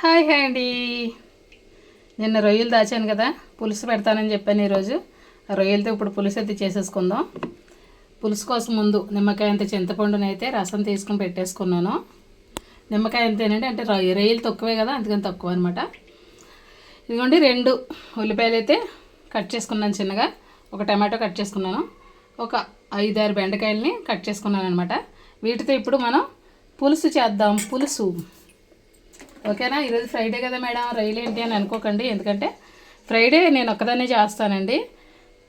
Hi అండి. నిన్న రొయ్యలు దాచాను కదా, పులుసు పెడతానని చెప్పాను. ఈరోజు ఆ రొయ్యలతో ఇప్పుడు పులుసు అయితే చేసేసుకుందాం. పులుసు కోసం ముందు నిమ్మకాయ అంత చింతపండునైతే రసం తీసుకుని పెట్టేసుకున్నాను. నిమ్మకాయ అంతేనండి, అంటే రొయ్యలు తక్కువే కదా, అందుకని తక్కువ అనమాట. ఇదిగోండి 2 ఉల్లిపాయలు అయితే కట్ చేసుకున్నాను చిన్నగా, ఒక టమాటో కట్ చేసుకున్నాను, ఒక 5-6 బెండకాయలని కట్ చేసుకున్నాను అనమాట. వీటితో ఇప్పుడు మనం పులుసు చేద్దాం. పులుసు ఓకేనా. ఈరోజు ఫ్రైడే కదా మేడం, రొయ్యలు ఏంటి అని అనుకోకండి, ఎందుకంటే ఫ్రైడే నేను ఒక్కదాన్నే చేస్తానండి,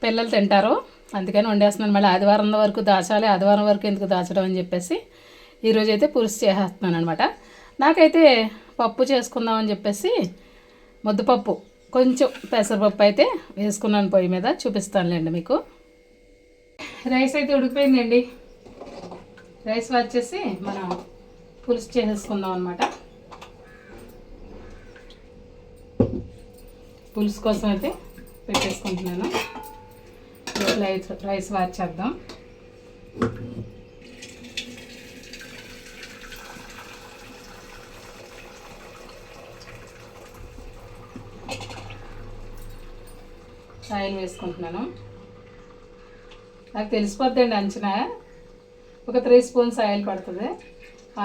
పిల్లలు తింటారు, అందుకని వండేస్తున్నాను. మళ్ళీ ఆదివారం వరకు దాచాలి, ఆదివారం వరకు ఎందుకు దాచడం అని చెప్పేసి ఈరోజు అయితే పులుసు చేసేస్తున్నాను అనమాట. నాకైతే పప్పు చేసుకుందామని చెప్పేసి ముద్దపప్పు, కొంచెం పెసరపప్పు అయితే వేసుకున్నాను పొయ్యి మీద, చూపిస్తానులేండి మీకు. రైస్ అయితే ఉడికిపోయిందండి, రైస్ వచ్చేసి మనం పులుసు చేసేసుకుందాం అనమాట. పులుసు కోసం అయితే పెట్టేసుకుంటున్నాను. రైస్ వార్చేద్దాం. ఆయిల్ వేసుకుంటున్నాను. నాకు తెలిసిపోద్దండి అంచనా, ఒక 3 స్పూన్స్ ఆయిల్ పడుతుంది.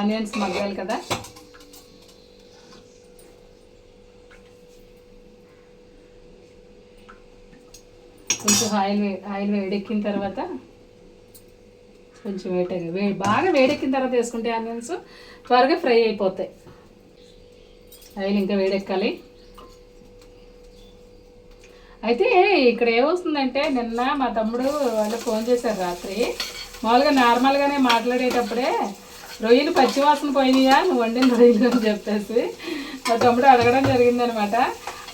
ఆనియన్స్ మగ్గాలి కదా. కొంచెం ఆయిల్ వేడెక్కిన తర్వాత, కొంచెం బాగా వేడెక్కిన తర్వాత వేసుకుంటే ఆనియన్స్ త్వరగా ఫ్రై అయిపోతాయి. ఆయిల్ ఇంకా వేడెక్కాలి. అయితే ఇక్కడ ఏమొస్తుందంటే, నిన్న మా తమ్ముడు వాళ్ళు ఫోన్ చేశారు రాత్రి. మామూలుగా నార్మల్గానే మాట్లాడేటప్పుడే రొయ్యలు పచ్చివాసన పోయినాయా నువ్వు వండిన రొయ్యలు అని చెప్పేసి మా తమ్ముడు అడగడం జరిగిందనమాట.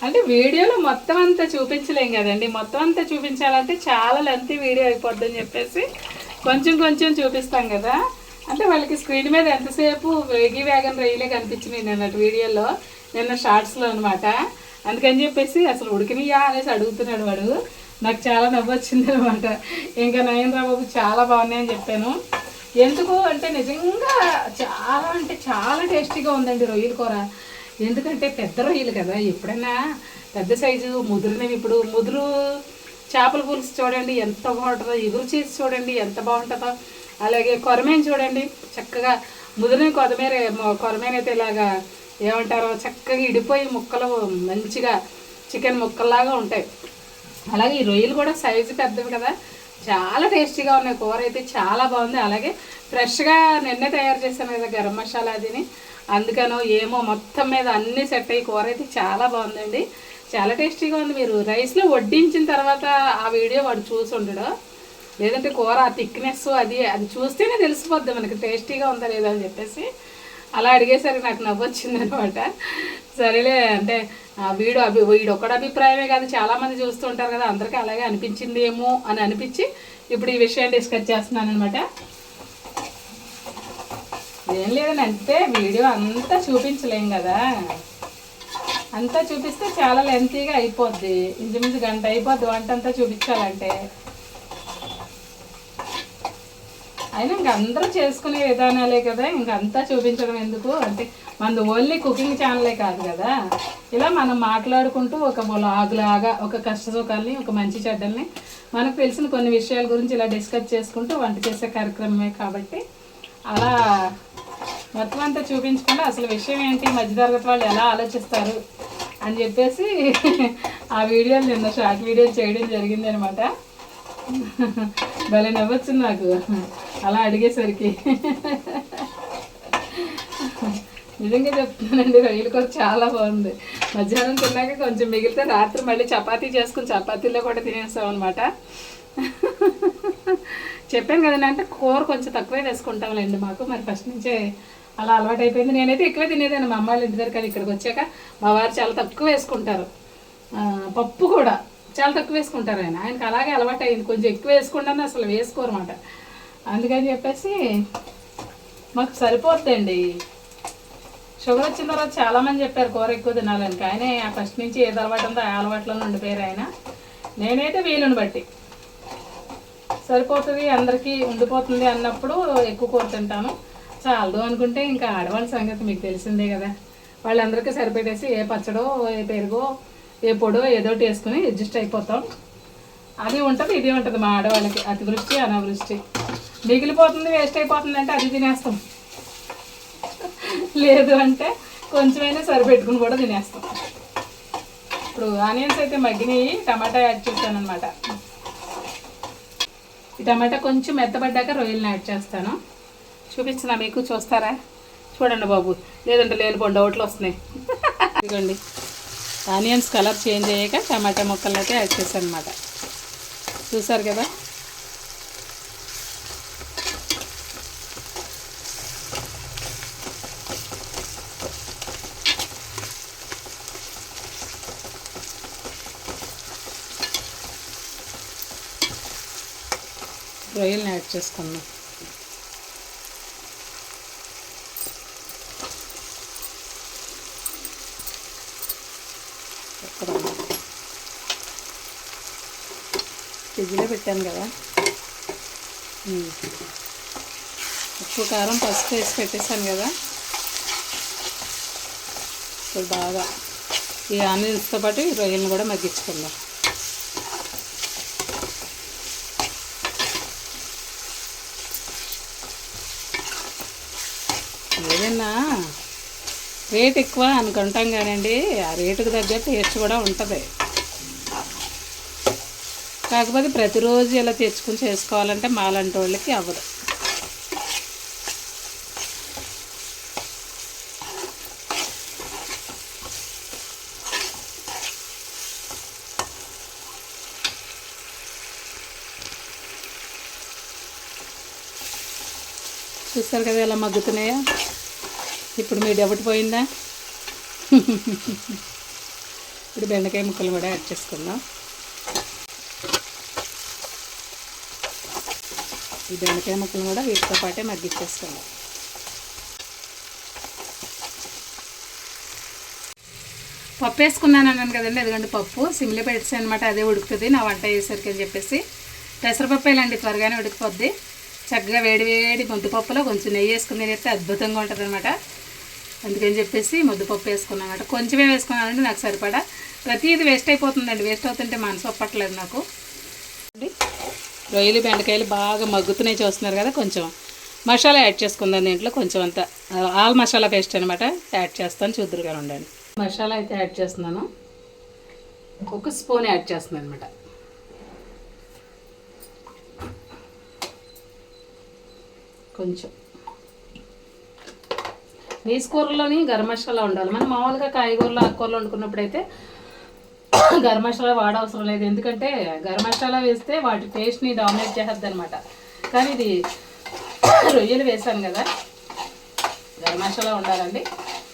అంటే వీడియోలో మొత్తం అంతా చూపించలేం కదండి, మొత్తం అంతా చూపించాలంటే చాలా లెంత్ వీడియో అయిపోద్దని చెప్పేసి కొంచెం కొంచెం చూపిస్తాం కదా. అంటే వాళ్ళకి స్క్రీన్ మీద ఎంతసేపు వేగన్ రొయ్యలే కనిపించినాయి నిన్నటి వీడియోలో, నిన్న షార్ట్స్లో అనమాట. అందుకని చెప్పేసి అసలు ఉడికినాయా అనేసి అడుగుతున్నాడు వాడు. నాకు చాలా నవ్వు వచ్చింది అనమాట. ఇంకా నయనరా బాబు చాలా బాగున్నాయని చెప్పాను. ఎందుకు అంటే నిజంగా చాలా అంటే చాలా టేస్టీగా ఉందండి రొయ్యల కూర. ఎందుకంటే పెద్ద రొయ్యలు కదా, ఎప్పుడైనా పెద్ద సైజు ముదురునవి, ఇప్పుడు ముదురు చేపల పులుసు చూడండి ఎంత బాగుంటుందో, ఎగురు చేసి చూడండి ఎంత బాగుంటుందో, అలాగే కొరమేను చూడండి చక్కగా ముదిరిన కొరమేన అయితే ఇలాగా ఏమంటారో చక్కగా ఇడిపోయి ముక్కలు మంచిగా చికెన్ ముక్కల్లాగా ఉంటాయి. అలాగే ఈ రొయ్యలు కూడా సైజు పెద్దవి కదా, చాలా టేస్టీగా ఉన్నాయి. కూర అయితే చాలా బాగుంది. అలాగే ఫ్రెష్గా నిన్నే తయారు చేశాను కదా గరం మసాలా అదిని, అందుకనో ఏమో మొత్తం మీద అన్నీ సెట్ అయ్యి కూర అయితే చాలా బాగుందండి, చాలా టేస్టీగా ఉంది. మీరు రైస్లో వడ్డించిన తర్వాత ఆ వీడియో వాడు చూసి ఉండడు, లేదంటే కూర ఆ థిక్నెస్ అది చూస్తేనే తెలిసిపోద్ది మనకి టేస్టీగా ఉందా లేదా అని చెప్పేసి. అలా అడిగేసరికి నాకు నవ్వొచ్చింది అనమాట. సరేలే అంటే వీడు ఒక్కడి అభిప్రాయమే కాదు, చాలామంది చూస్తూ ఉంటారు కదా, అందరికీ అలాగే అనిపించింది ఏమో అని అనిపించి ఇప్పుడు ఈ విషయం డిస్కస్ చేస్తున్నాను అనమాట. ఏం లేదని అంటే వీడియో అంతా చూపించలేం కదా, అంతా చూపిస్తే చాలా లెంతీగా అయిపోద్ది, ఇంచుమించు గంట అయిపోద్ది వంట అంతా చూపించాలంటే. అయినా ఇంక అందరూ చేసుకునే విధానాలే కదా, ఇంకంతా చూపించడం ఎందుకు అంటే, మనది ఓన్లీ కుకింగ్ ఛానలే కాదు కదా, ఇలా మనం మాట్లాడుకుంటూ ఒక లాగా ఒక కష్ట సుఖాలని, ఒక మంచి చెడ్డల్ని, మనకు తెలిసిన కొన్ని విషయాల గురించి ఇలా డిస్కస్ చేసుకుంటూ వంట చేసే కార్యక్రమమే కాబట్టి అలా మొత్తం అంతా చూపించకుండా అసలు విషయం ఏంటి, మధ్యతరగతి వాళ్ళు ఎలా ఆలోచిస్తారు అని చెప్పేసి ఆ వీడియోలు నిన్న షార్ట్ వీడియోలు చేయడం జరిగింది అనమాట. భలే నవ్వొచ్చింది నాకు అలా అడిగేసరికి. నిజంగా చెప్తున్నానండి, రొయ్యల కూర చాలా బాగుంది. మధ్యాహ్నం తిన్నాక కొంచెం మిగిలితే రాత్రి మళ్ళీ చపాతీ చేసుకుని చపాతీలో కూడా తినేస్తాం అనమాట. చెప్పాను కదండి, అంటే కూర కొంచెం తక్కువే వేసుకుంటాంలేండి మాకు, మరి ఫస్ట్ నుంచే అలా అలవాటు అయిపోయింది. నేనైతే ఎక్కువే తినేదాన్ని మా అమ్మాయిల ఇంటి దగ్గర, కానీ ఇక్కడికి వచ్చాక మా వారు చాలా తక్కువ వేసుకుంటారు. పప్పు కూడా చాలా తక్కువ వేసుకుంటారు, ఆయనకి అలాగే అలవాటు అయింది. కొంచెం ఎక్కువ వేసుకుంటాను, అసలు వేసుకోరు అన్నమాట. అందుకని చెప్పేసి మాకు సరిపోద్దండి. షుగర్ వచ్చిన తర్వాత చాలామంది చెప్పారు కూర ఎక్కువ తినాలని, కానీ ఫస్ట్ నుంచి ఏది అలవాటు ఉందో ఆ అలవాట్లోనే ఉండిపోయారు ఆయన. నేనైతే వీలుని బట్టి సరిపోతుంది అందరికీ ఉండిపోతుంది అన్నప్పుడు ఎక్కువ కూర తింటాను. చాలదు అనుకుంటే ఇంకా ఆడవాళ్ళ సంగతి మీకు తెలిసిందే కదా, వాళ్ళందరికీ సరిపెట్టేసి ఏ పచ్చడో ఏ పెరుగో ఏ పొడో ఏదో వేసుకుని అడ్జస్ట్ అయిపోతాం. అది ఉంటుంది ఇది ఉంటుంది మా ఆడవాళ్ళకి, అతివృష్టి అనావృష్టి. మిగిలిపోతుంది వేస్ట్ అయిపోతుంది అంటే అది తినేస్తాం, లేదు అంటే కొంచెమైనా సరిపెట్టుకుని కూడా తినేస్తాం. ఇప్పుడు ఆనియన్స్ అయితే మగ్గినాయి, టమాటా యాడ్ చేస్తాను అనమాట. ఈ టమాటా కొంచెం మెత్తబడ్డాక రొయ్యలను యాడ్ చేస్తాను. చూపిస్తున్నా మీకు, చూస్తారా? చూడండి బాబు, లేదంటే లేనిపోండి డౌట్లు వస్తున్నాయి. ఇదిగోండి ఆనియన్స్ కలర్ చేంజ్ అయ్యాక టమాటా ముక్కలను అయితే యాడ్ చేశాను అనమాట. చూసారు కదా. రొయ్యలను యాడ్ చేసుకుందాం. ఫ్రిడ్జ్లో పెట్టాను కదా, ఉప్పు కారం పసుపు వేసి పెట్టేశాను కదా. ఇప్పుడు బాగా ఈ ఆనియన్స్తో పాటు ఈ రొయ్యలను కూడా మగ్గించుకుందాం. ఏదైనా రేట్ ఎక్కువ అనుకుంటాం కానండి, ఆ రేటుకు తగ్గ టేస్ట్ కూడా ఉంటుంది. కాకపోతే ప్రతిరోజు ఇలా తెచ్చుకుని చేసుకోవాలంటే మాలాంటి వాళ్ళకి అవ్వదు. చూస్తారు కదా ఎలా మగ్గుతున్నాయో. ఇప్పుడు మీ డబ్బు పోయిందా? ఇప్పుడు బెండకాయ ముక్కలు కూడా యాడ్ చేసుకుందాం. ఈ బెండకాయ ముక్కలు కూడా వీటితో పాటే మగ్గించేసుకుందాం. పప్పు వేసుకున్నాను అన్నాను కదండి, అదిగండి పప్పు సిమ్లో పెట్టేసి అనమాట. అదే ఉడుకుతుంది నా వంట చేసరికి అని చెప్పేసి. పెసరపప్పు ఇలాంటి త్వరగానే ఉడికిపోద్ది. చక్కగా వేడి వేడి ముద్దపప్పులో కొంచెం నెయ్యి వేసుకుని తినేస్తే అద్భుతంగా ఉంటుంది అనమాట. అందుకని చెప్పేసి ముద్దపప్పు వేసుకున్నాను అనమాట. కొంచెమే వేసుకున్నానండి నాకు సరిపడా. ప్రతిది వేస్ట్ అయిపోతుందండి, వేస్ట్ అవుతుంటే మనసు ఒప్పట్లేదు నాకు. రొయ్యలు బెండకాయలు బాగా మగ్గుతున్నాయి చూస్తున్నారు కదా. కొంచెం మసాలా యాడ్ చేసుకుందాం దీంట్లో. కొంచెం అంతా ఆల్ మసాలా పేస్ట్ అనమాట యాడ్ చేస్తాను, చూద్దురుగా ఉండండి. మసాలా అయితే యాడ్ చేస్తున్నాను, 1 స్పూన్ యాడ్ చేస్తున్నాను అనమాట. కొంచెం నీసు కూరలోని గరం మసాలా ఉండాలి. మనం మామూలుగా కాయగూరలు ఆకుకూరలు వండుకున్నప్పుడైతే గరం మసాలా వాడవసరం లేదు, ఎందుకంటే గరం మసాలా వేస్తే వాటి టేస్ట్ని డామినేట్ చేస్తుంది అనమాట. కానీ ఇది రొయ్యలు వేసాను కదా, గరం మసాలా ఉండాలండి.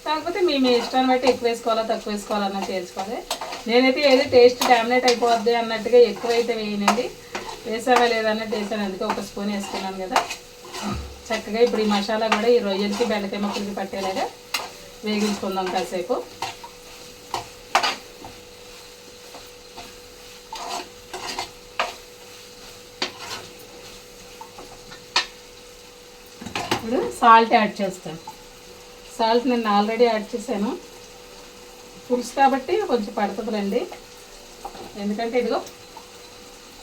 కాకపోతే మేము ఇష్టాన్ని బట్టి ఎక్కువ వేసుకోవాలా తక్కువ వేసుకోవాలన్నా చేసుకోవాలి. నేనైతే ఏది టేస్ట్ డామినేట్ అయిపోద్ది అన్నట్టుగా ఎక్కువైతే వేయనండి, వేసావా లేదన్నట్టు వేసాను. అందుకే 1 స్పూన్ వేసుకున్నాను కదా. చక్కగా ఇప్పుడు ఈ మసాలా కూడా ఈ రొయ్యలకి బెండకాయ ముక్కలకి పట్టేలాగా వేగించుకుందాం కాసేపు. ఇప్పుడు సాల్ట్ యాడ్ చేస్తాను. సాల్ట్ నేను ఆల్రెడీ యాడ్ చేశాను, పులుసు కాబట్టి కొంచెం పడుతుందిలేండి. ఎందుకంటే ఇదిగో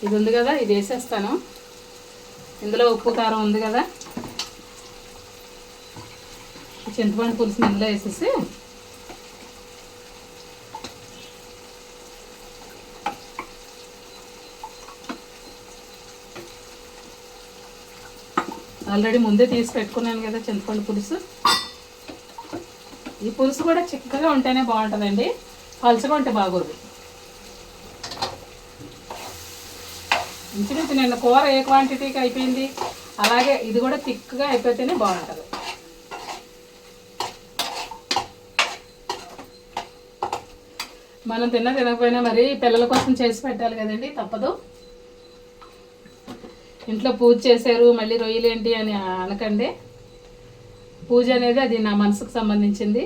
ఇది ఉంది కదా, ఇది వేసేస్తాను. ఇందులో ఉప్పు కారం ఉంది కదా, చింతపండు పులుసుని ఇందులో వేసేసి ఆల్రెడీ ముందే తీసి పెట్టుకున్నాను కదా చింతపండు పులుసు. ఈ పులుసు కూడా చిక్కగా ఉంటేనే బాగుంటుందండి, పలుచగా ఉంటే బాగోదు. ఇంచుమించు నిన్న కూర ఏ క్వాంటిటీకి అయిపోయింది, అలాగే ఇది కూడా థిక్గా అయిపోతేనే బాగుంటుంది. మనం తినకపోయినా మరి పిల్లల కోసం చేసి పెట్టాలి కదండి, తప్పదు. ఇంట్లో పూజ చేశారు మళ్ళీ రొయ్యలు ఏంటి అని అనకండి. పూజ అనేది అది నా మనసుకు సంబంధించింది.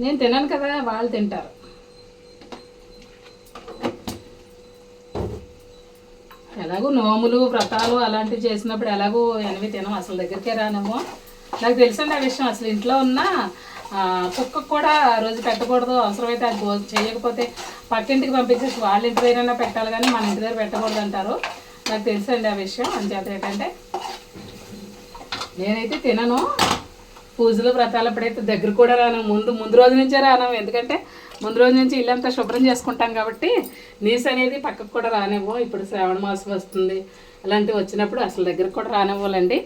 నేను తిన్నాను కదా, వాళ్ళు తింటారు. ఎలాగో నోములు వ్రతాలు అలాంటివి చేసినప్పుడు ఎలాగో ఎనిమిది తినం, అసలు దగ్గరికే రానేమో. నాకు తెలుసండి ఆ విషయం. అసలు ఇంట్లో ఉన్న కుక్కకు కూడా ఆ రోజు పెట్టకూడదు, అవసరమైతే అది చేయకపోతే పక్కింటికి పంపించేసి వాళ్ళ ఇంటి దగ్గరైనా పెట్టాలి కానీ మన ఇంటి దగ్గర పెట్టకూడదు అంటారు. నాకు తెలుసండి ఆ విషయం. అంచేత ఏంటంటే నేనైతే తినను. పూజలు వ్రతాలు ఎప్పుడైతే దగ్గర కూడా రాను, ముందు రోజు నుంచే రాను. ఎందుకంటే ముందు రోజు నుంచి ఇల్లంతా శుభ్రం చేసుకుంటాం కాబట్టి నీసు అనేది పక్కకు కూడా రానివ్వు. ఇప్పుడు శ్రావణ మాసం వస్తుంది, అలాంటివి వచ్చినప్పుడు అసలు దగ్గరకు కూడా రానివ్వాలండి.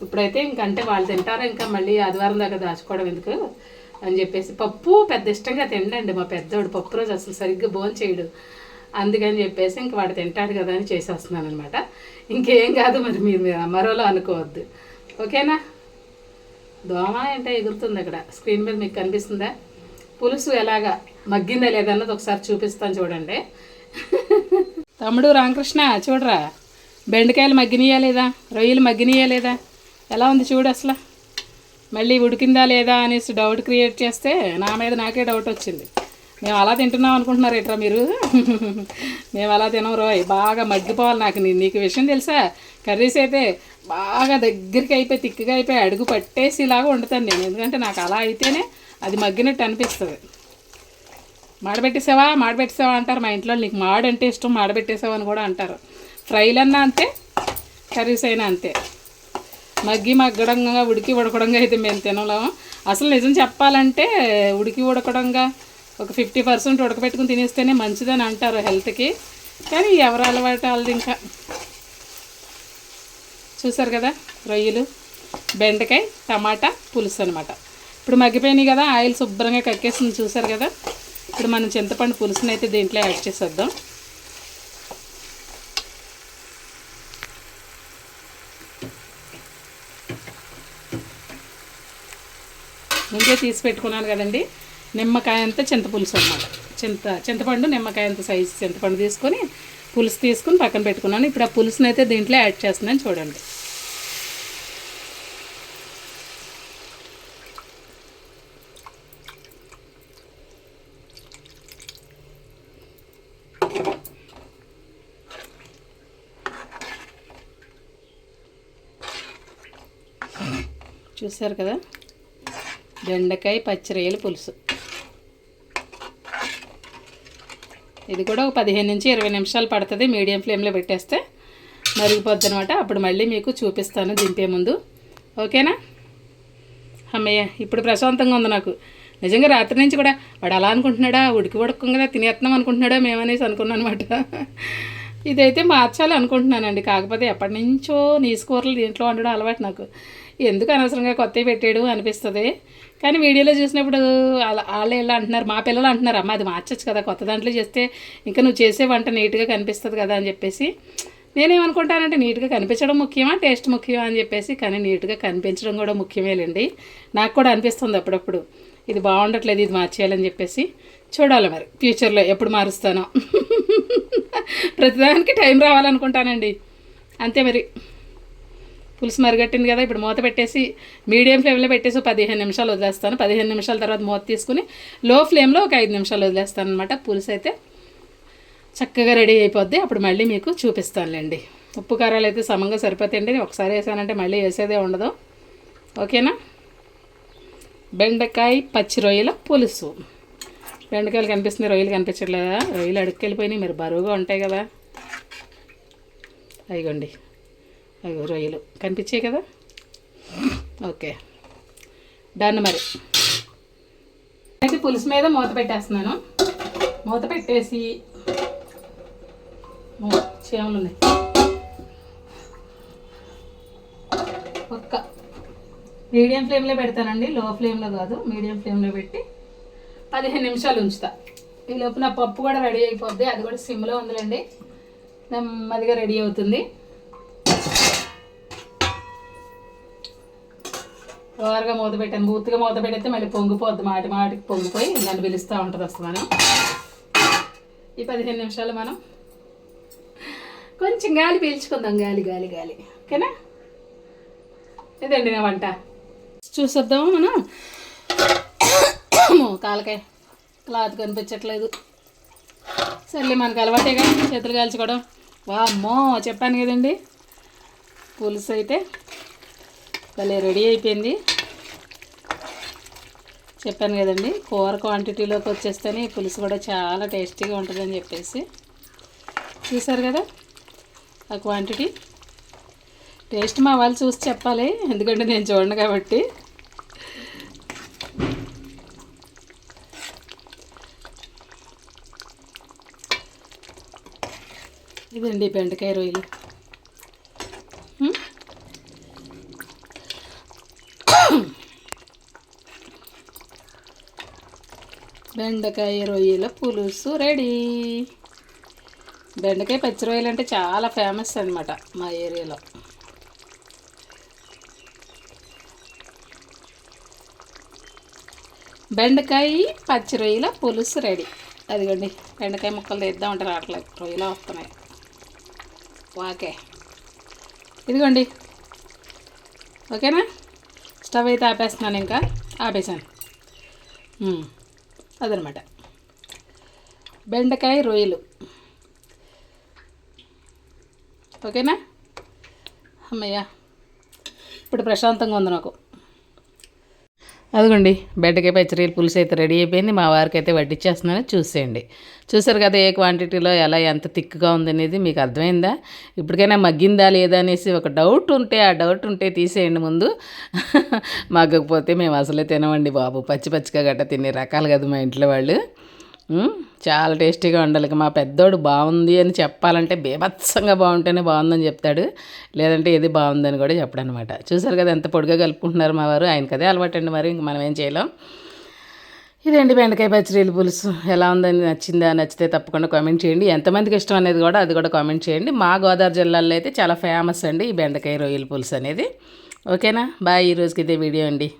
ఇప్పుడైతే ఇంకంటే వాళ్ళు తింటారు, ఇంకా మళ్ళీ ఆదివారం దాకా దాచుకోవడం ఎందుకు అని చెప్పేసి. పప్పు పెద్ద ఇష్టంగా తిండండి మా పెద్దోడు. పప్పు రోజు అసలు సరిగ్గా భోజనం చేయడు, అందుకని చెప్పేసి ఇంక వాడు తింటాడు కదా అని చేసేస్తున్నాను అనమాట. ఇంకేం కాదు, మరి మీరు మరోలో అనుకోవద్దు, ఓకేనా. దోమ అంటే ఎగురుతుంది అక్కడ స్క్రీన్ మీద, మీకు కనిపిస్తుందా? పులుసు ఎలాగా మగ్గిందా లేదన్నది ఒకసారి చూపిస్తాను చూడండి. తమ్ముడు రామకృష్ణ చూడరా, బెండకాయలు మగ్గినయా లేదా, రొయ్యలు మగ్గినయా లేదా, ఎలా ఉంది చూడు. అసలు మళ్ళీ ఉడికిందా లేదా అనేసి డౌట్ క్రియేట్ చేస్తే నా మీద నాకే డౌట్ వచ్చింది. మేము అలా తింటున్నాం అనుకుంటున్నారు ఎట్రా మీరు? మేము అలా తినం రోయ్, బాగా మగ్గిపోవాలి. నాకు నీకు విషయం తెలుసా, కర్రీస్ అయితే బాగా దగ్గరికి అయిపోయి తిక్కుగా అయిపోయి అడుగు పట్టేసి ఇలాగా వండుతాను నేను. ఎందుకంటే నాకు అలా అయితేనే అది మగ్గినట్టు అనిపిస్తుంది. మాడబెట్టేసావా అంటారు మా ఇంట్లో. నీకు మాడంటే ఇష్టం, మాడబెట్టేసావా అని కూడా అంటారు. ఫ్రైలన్నా అంతే, కర్రీస్ అయినా అంతే. మగ్గడంగా ఉడికి ఉడకడంగా అయితే మేము తినలేము. అసలు నిజం చెప్పాలంటే ఉడికి ఉడకడంగా ఒక 50% ఉడకబెట్టుకుని తినేస్తేనే మంచిదని అంటారు హెల్త్కి. కానీ ఎవరు అలవాటు వాళ్ళది. ఇంకా చూసారు కదా, రొయ్యలు, బెండకాయ, టమాటా పులుసు అనమాట. ఇప్పుడు మగ్గిపోయినాయి కదా, ఆయిల్ శుభ్రంగా కక్కేసింది చూసారు కదా. ఇప్పుడు మనం చింతపండు పులుసుని అయితే దీంట్లో యాడ్ చేసేద్దాం. ముందే తీసి పెట్టుకున్నాను కదండి, నిమ్మకాయ అంత చింతపులుసు అనమాట. చింతపండు నిమ్మకాయ అంత సైజు చింతపండు తీసుకొని పులుసు తీసుకుని పక్కన పెట్టుకున్నాను. ఇప్పుడు ఆ పులుసుని అయితే దీంట్లో యాడ్ చేస్తున్నాను చూడండి. చూసారు కదా, బెండకాయ పచ్చిరొయ్యల పులుసు. ఇది కూడా ఒక 15 నుంచి 20 నిమిషాలు పడుతుంది. మీడియం ఫ్లేమ్లో పెట్టేస్తే మరిగిపోద్ది అనమాట. అప్పుడు మళ్ళీ మీకు చూపిస్తాను దింపే ముందు, ఓకేనా. అమ్మయ్య, ఇప్పుడు ప్రశాంతంగా ఉంది నాకు. నిజంగా రాత్రి నుంచి కూడా వాడు అలా అనుకుంటున్నాడా, ఉడకంగా తినేస్తున్నాం అనుకుంటున్నాడా మేమనేసి అనుకున్నాను అనమాట. ఇదైతే మార్చాలి అనుకుంటున్నానండి. కాకపోతే ఎప్పటి నుంచో నీసు కూరలు దీంట్లో వండడం అలవాటు నాకు. ఎందుకు అనవసరంగా కొత్తవి పెట్టేయడం అనిపిస్తుంది. కానీ వీడియోలో చూసినప్పుడు వాళ్ళే ఇలా అంటున్నారు, మా పిల్లలు అంటున్నారు, అమ్మ అది మార్చచ్చు కదా, కొత్త దాంట్లో చేస్తే ఇంకా నువ్వు చేసే వంట నీట్గా కనిపిస్తుంది కదా అని చెప్పేసి. నేనేమనుకుంటానంటే నీట్గా కనిపించడం ముఖ్యమా, టేస్ట్ ముఖ్యమా అని చెప్పేసి. కానీ నీట్గా కనిపించడం కూడా ముఖ్యమేలేండి. నాకు కూడా అనిపిస్తుంది అప్పుడప్పుడు ఇది బాగుండట్లేదు, ఇది మార్చేయాలని చెప్పేసి. చూడాలి మరి ఫ్యూచర్లో ఎప్పుడు మారుస్తానో. ప్రతిదానికి టైం రావాలనుకుంటానండి, అంతే మరి. పులుసు మరిగట్టింది కదా, ఇప్పుడు మూత పెట్టేసి మీడియం ఫ్లేమ్లో పెట్టేసి 15 నిమిషాలు వదిలేస్తాను. 15 నిమిషాల తర్వాత మూత తీసుకుని లో ఫ్లేమ్లో ఒక 5 నిమిషాలు వదిలేస్తాను అనమాట. పులుసు అయితే చక్కగా రెడీ అయిపోద్ది. అప్పుడు మళ్ళీ మీకు చూపిస్తానులేండి. ఉప్పు కారాలు అయితే సమంగా సరిపోతాయండి. ఒకసారి వేసానంటే మళ్ళీ వేసేదే ఉండదు, ఓకేనా. బెండకాయ పచ్చి రొయ్యల పులుసు. బెండకాయలు కనిపిస్తున్నాయి, రొయ్యలు కనిపించట్లేదా? రొయ్యలు అడుక్కెళ్ళిపోయినాయి, మరి బరువుగా ఉంటాయి కదా. అయిగోండి, అయ్యో రొయ్యలు కనిపించాయి కదా. Okay, done. మరి అయితే పులుసు మీద మూత పెట్టేస్తున్నాను. మూత పెట్టేసి చేమలు ఉన్నాయి, ఒక్క మీడియం ఫ్లేమ్లో పెడతానండి, లో ఫ్లేమ్లో కాదు, మీడియం ఫ్లేమ్లో పెట్టి 15 నిమిషాలు ఉంచుతా. ఈ లోపు నా పప్పు కూడా రెడీ అయిపోద్ది. అది కూడా సిమ్లో ఉందిలేండి, నెమ్మదిగా రెడీ అవుతుంది. ఓవర్గా మూత పెట్టాను. బూత్తుగా మూత పెడితే మళ్ళీ పొంగిపోద్ది, మాటికి పొంగిపోయి నన్ను పిలుస్తూ ఉంటుంది వస్తున్నాను. ఈ 15 నిమిషాలు మనం కొంచెం గాలి పీల్చుకుందాం, గాలి గాలి గాలి, ఓకేనా. ఇదండి నా వంట. చూసొద్దాము మనం. కాలకాయ క్లాత్ కనిపించట్లేదు, సర్లే మనకు అలవాటేగా చేతులు కాల్చుకోవడం. వామ్మో, చెప్పాను కదండి. పులుసు అయితే భలే రెడీ అయిపోయింది. చెప్పాను కదండి, కూర క్వాంటిటీలోకి వచ్చేస్తేనే ఈ పులుసు కూడా చాలా టేస్టీగా ఉంటుందని చెప్పేసి. చూసారు కదా ఆ క్వాంటిటీ. టేస్ట్ మా వాళ్ళు చూసి చెప్పాలి, ఎందుకంటే నేను చూడను కాబట్టి. ఇదండి బెండకాయ రొయ్యలు. బెండకాయ రొయ్యల పులుసు రెడీ. బెండకాయ పచ్చి రొయ్యలు అంటే చాలా ఫేమస్ అనమాట మా ఏరియాలో. బెండకాయ పచ్చి రొయ్యల పులుసు రెడీ. అదిగోండి బెండకాయ ముక్కలు తెద్దాం అంటే రావట్లేదు, రొయ్యలు వస్తున్నాయి. ఓకే, ఇదిగోండి. ఓకేనా, స్టవ్ అయితే ఆపేస్తున్నాను, ఇంకా ఆపేసాను. అదనమాట బెండకాయ రొయ్యలు. ఓకేనా, అమ్మయ్య ఇప్పుడు ప్రశాంతంగా ఉంది నాకు. అదిగోండి బెండకాయ పచ్చిరొయ్యల పులుసు అయితే రెడీ అయిపోయింది. మా వారికి అయితే వడ్డిచ్చేస్తున్నాను, చూసేయండి. చూసారు కదా ఏ క్వాంటిటీలో ఎలా ఎంత థిక్గా ఉందనేది మీకు అర్థమైందా? ఇప్పటికైనా మగ్గిందా లేదా అనేసి ఒక డౌట్ ఉంటే ఆ డౌట్ ఉంటే తీసేయండి ముందు. మగ్గకపోతే మేము అసలే తినమండి బాబు, పచ్చి పచ్చిగా గట్ట తినే రకాలు కదా మా ఇంట్లో వాళ్ళు. చాలా టేస్టీగా ఉండాలి. మా పెద్దోడు బాగుంది అని చెప్పాలంటే బీభత్సంగా బాగుంటేనే బాగుందని చెప్తాడు, లేదంటే ఏది బాగుందని కూడా చెప్పడం అనమాట. చూసారు కదా ఎంత పొడిగా కలుపుకుంటున్నారు మా వారు, ఆయనకి అదే అలవాటు అండి, మరి ఇంక మనం ఏం చేయలేం. ఇదేంటి బెండకాయ పచ్చిరొయ్యల పులుసు ఎలా ఉందని, నచ్చిందా? నచ్చితే తప్పకుండా కామెంట్ చేయండి. ఎంతమందికి ఇష్టం అనేది కూడా అది కూడా కామెంట్ చేయండి. మా గోదావరి జిల్లాలో అయితే చాలా ఫేమస్ అండి ఈ బెండకాయ రొయ్యల పులుసు అనేది. ఓకేనా, బాయ్. ఈ రోజుకి ఇదే వీడియో అండి.